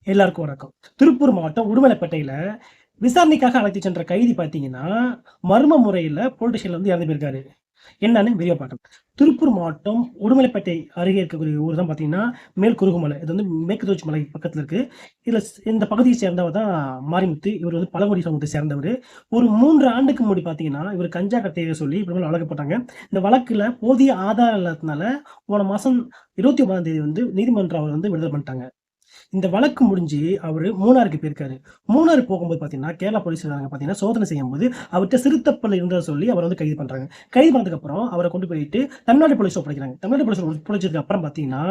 எல்லாருக்கும் வணக்கம். திருப்பூர் மாவட்டம் உடுமலைப்பேட்டையில விசாரணைக்காக அழைத்துச் சென்ற கைதி பார்த்தீங்கன்னா, மர்ம முறையில போலீஸ் ஸ்டேஷன்ல வந்து இறந்து போயிருக்காரு. என்னன்னு விரிவா பார்க்கலாம். திருப்பூர் மாவட்டம் உடுமலைப்பேட்டை அருகே இருக்கக்கூடிய ஊர் தான் பார்த்தீங்கன்னா, மேல்குருகுமலை. இது வந்து மேற்கு தொடர்ச்சி மலை பக்கத்துல இருக்கு. இதுல இந்த பகுதியை சேர்ந்தவர் தான் மாரிமுத்து. இவர் வந்து பழங்குடி சமூகத்தை சேர்ந்தவரு. ஒரு 3 ஆண்டுக்கு முன்னாடி பார்த்தீங்கன்னா, இவர் கஞ்சா கட்டைய சொல்லி இவர் மேல வழக்கு போட்டாங்க. இந்த வழக்குல போதிய ஆதாரம் இல்லாததுனால போன மாசம் 29ஆம் தேதி வந்து நீதிமன்றம் அவர வந்து விடுதலை பண்ணிட்டாங்க. இந்த வழக்கு முடிஞ்சு அவரு மூணாருக்கு போயிருக்காரு. மூணாறு போகும்போது பார்த்தீங்கன்னா, கேரளா போலீஸ்காரங்க பார்த்தீங்கன்னா, சோதனை செய்யும்போது அவர்ட்ட சிறுத்தப்பல் இருந்தத சொல்லி அவர வந்து கைது பண்றாங்க. கைது பண்ணதுக்கப்புறம் அவர கொண்டு போயிட்டு தமிழ்நாடு போலீஸ்ல ஒப்படைக்கிறாங்க. தமிழ்நாடு போலீஸ்ல ஒப்படைச்சதுக்கு அப்புறம் பார்த்தீங்கன்னா,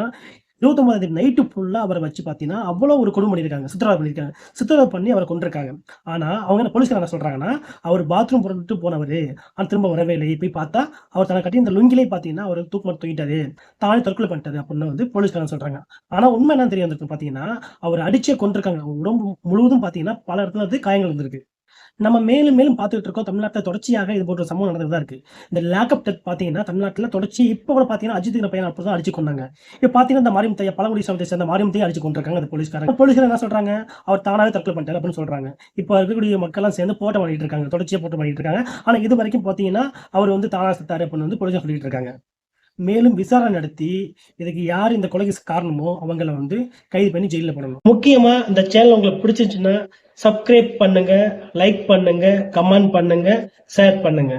29ஆம் தேதி நைட்டு ஃபுல்லா அவர வச்சு பார்த்தீங்கன்னா, அவ்வளோ ஒரு கொடுமை பண்ணியிருக்காங்க. சித்திரவதை பண்ணியிருக்காங்க. சித்திரவதை பண்ணி அவர கொன்றுருக்காங்க. ஆனா, அவங்க என்ன போலீஸ்காரங்க என்ன சொல்றாங்கன்னா, அவரு பாத்ரூம் போறதுக்கு போனவரு. ஆனா திரும்ப வரவே இல்லை. போய் பார்த்தா, அவர் தனக்கு கட்டியிருந்த லுங்கிலே பார்த்தீங்கன்னா, அவரு தூக்கு மாட்டி தூங்கிட்டாரு. தானே தற்கொலை பண்ணிட்டாரு அப்படின்னு வந்து போலீஸ்காரங்க சொல்றாங்க. ஆனா உண்மை என்னன்னு தெரிய வந்திருக்கு பார்த்தீங்கன்னா, அவர அடிச்சே கொன்றுருக்காங்க. உடம்பு முழுவதும் பார்த்தீங்கன்னா, பல இடத்துல வந்து காயங்கள் இருந்திருக்கு. நம்ம மேலும் மேலும் பார்த்துட்டு இருக்கோம். தமிழ்நாட்டுல தொடர்ச்சியாக இது போன்ற சம்பவம் நடந்துட்டு தான் இருக்கு. இந்த லேக்கப் டெத் பார்த்தீங்கன்னா, தமிழ்நாட்டுல தொடர்ச்சி இப்ப கூட பார்த்தீங்கன்னா, அஜித்ங்கிற பையன அப்படிதான் அடிச்சு கொன்னாங்க. இப்ப பார்த்தீங்கன்னா, இந்த மாரிமுத்தைய பழங்குடி சமூகத்தை சேர்ந்த மாரிமுத்தைய அடிச்சு கொன்றுருக்காங்க அந்த போலீஸ்காரங்க. போலீஸ்காரங்க என்ன சொல்றாங்க? அவர் தானாவே தற்கொலை பண்ணிட்டாரு அப்படின்னு சொல்றாங்க. இப்ப இருக்கக்கூடிய மக்கள்லாம் சேர்ந்து போராட்டம் பண்ணிட்டு இருக்காங்க. தொடர்ச்சியா போராட்டம் பண்ணிட்டு இருக்காங்க. ஆனா இதுவரைக்கும் பார்த்தீங்கன்னா, அவர் வந்து தானா செத்தாரு அப்படின்னு வந்து போலீஸார் சொல்லிட்டு இருக்காங்க. மேலும் விசாரணை நடத்தி, இதுக்கு யார் இந்த கொலைக்கு காரணமோ, அவங்கள வந்து கைது பண்ணி ஜெயில்ல போடணும். முக்கியமா இந்த சேனல் உங்களுக்கு பிடிச்சிருந்துச்சுன்னா, சப்ஸ்கிரைப் பண்ணுங்க, லைக் பண்ணுங்க, கமெண்ட் பண்ணுங்க, ஷேர் பண்ணுங்க.